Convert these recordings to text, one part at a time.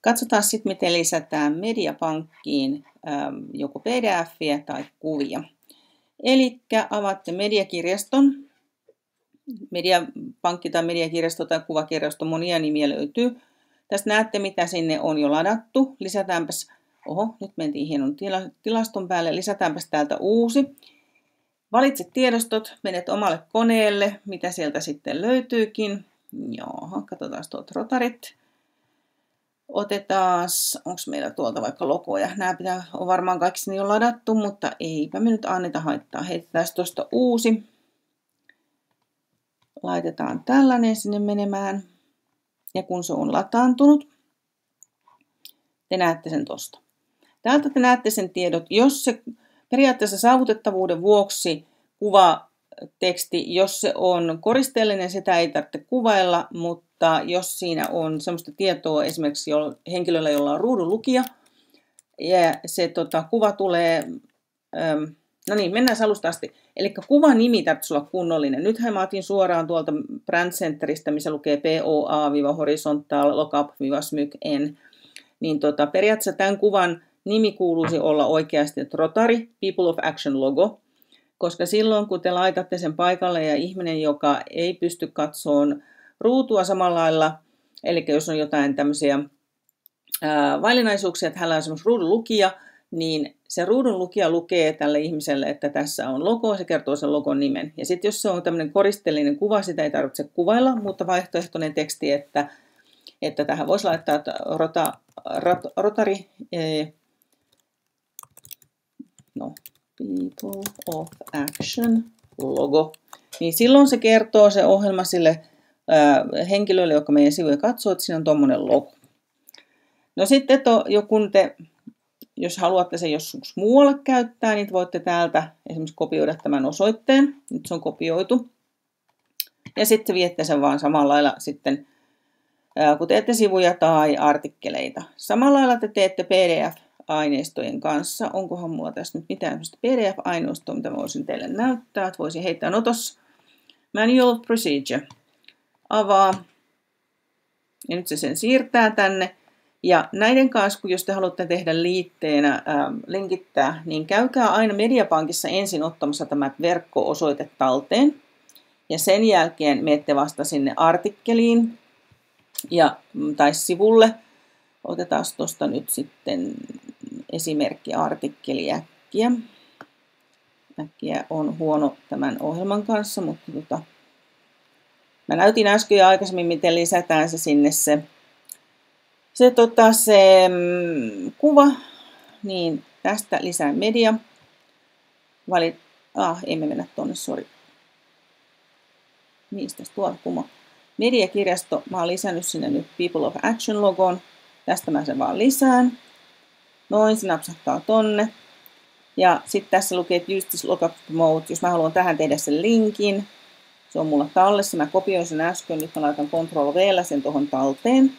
Katsotaan sitten, miten lisätään Mediapankkiin joko PDF:iä tai kuvia. Eli avaatte Mediakirjaston. Mediapankki tai Mediakirjasto tai kuvakirjasto, monia nimiä löytyy. Tästä näette, mitä sinne on jo ladattu. Lisätäänpäs, nyt mentiin hienon tilaston päälle. Lisätäänpäs täältä uusi. Valitse tiedostot, menet omalle koneelle, mitä sieltä sitten löytyykin. Katsotaan tuolta rotarit. Otetaan, onko meillä tuolta vaikka logoja. Nämä on varmaan kaikki sinne jo ladattu, mutta eipä me nyt anneta haittaa. Heitetään tuosta uusi. Laitetaan tällainen sinne menemään. Ja kun se on lataantunut, te näette sen tuosta. Täältä te näette sen tiedot, jos se periaatteessa saavutettavuuden vuoksi kuvateksti, jos se on koristeellinen, sitä ei tarvitse kuvailla, mutta jos siinä on sellaista tietoa esimerkiksi henkilöllä, jolla on ruudunlukija, ja se kuva tulee, mennään alusta asti. Eli kuvan nimi tarvitsisi olla kunnollinen. Nythän mä otin suoraan tuolta Brand Centeristä, missä lukee POA-horizontal lookup-smyk-n. Niin periaatteessa tämän kuvan nimi kuuluisi olla oikeasti Rotary People of Action logo, koska silloin kun te laitatte sen paikalle ja ihminen, joka ei pysty katsomaan ruutua samalla lailla, eli jos on jotain tämmöisiä vaillinaisuuksia, että hänellä on esimerkiksi ruudunlukija, niin se ruudunlukija lukee tälle ihmiselle, että tässä on logo, se kertoo sen logon nimen. Ja sitten jos se on tämmöinen koristeellinen kuva, sitä ei tarvitse kuvailla, mutta vaihtoehtoinen teksti, että tähän voisi laittaa Rotary, People of Action logo. Niin silloin se kertoo se ohjelma sille henkilölle, joka meidän sivuja katsoo, että siinä on tuommoinen logo. No sitten jos haluatte sen joskus muualle käyttää, niin voitte täältä esimerkiksi kopioida tämän osoitteen. Nyt se on kopioitu. Ja sitten viette sen vaan samalla lailla sitten, kun teette sivuja tai artikkeleita. Samalla lailla te teette PDF-aineistojen kanssa. Onkohan mulla tässä nyt mitään PDF-aineistoa, mitä voisin teille näyttää. Että voisin heittää tuossa Manual of Procedure. Avaa. Ja nyt se sen siirtää tänne. Ja näiden kanssa, kun jos te haluatte tehdä liitteenä, linkittää, niin käykää aina Mediapankissa ensin ottamassa tämä verkko-osoite talteen. Ja sen jälkeen menette vasta sinne artikkeliin tai sivulle. Otetaan tuosta nyt sitten esimerkki artikkeli äkkiä. Äkkiä on huono tämän ohjelman kanssa, mutta mä näytin äsken jo aikaisemmin, miten lisätään se sinne se kuva, niin tästä lisää media. Emme mennä tuonne, sori. Mistä tuolla kuma? Mediakirjasto, mä oon lisännyt sinne nyt People of Action logon. Tästä mä sen vaan lisään. Noin, se napsahtaa tonne. Ja sitten tässä lukee, että use this lookup mode. Jos mä haluan tähän tehdä sen linkin, se on mulla tallessa. Mä kopioin sen äsken, nyt mä laitan Ctrl-V:llä sen tuohon talteen.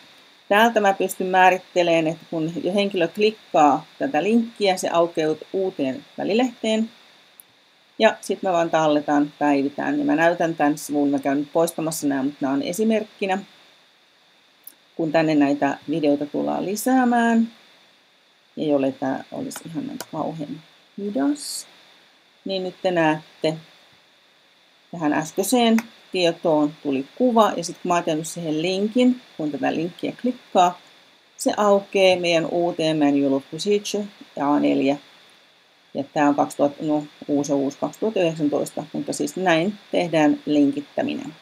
Täältä mä pystyn määrittelemään, että kun henkilö klikkaa tätä linkkiä, se aukeaa uuteen välilehteen. Ja sitten mä vaan talletaan, päivitään. Ja mä näytän tämän sivun, mä käyn nyt poistamassa nämä, mutta nämä on esimerkkinä. Kun tänne näitä videoita tullaan lisäämään, ja jolle tämä olisi ihan kauhean hidas, niin nyt te näette, tähän äskeiseen tietoon tuli kuva, ja sitten kun mä oon tehnyt siihen linkin, kun tätä linkkiä klikkaa, se aukeaa meidän uuteen Manual of Procedure A4. Ja tämä on uusi 2019, mutta siis näin tehdään linkittäminen.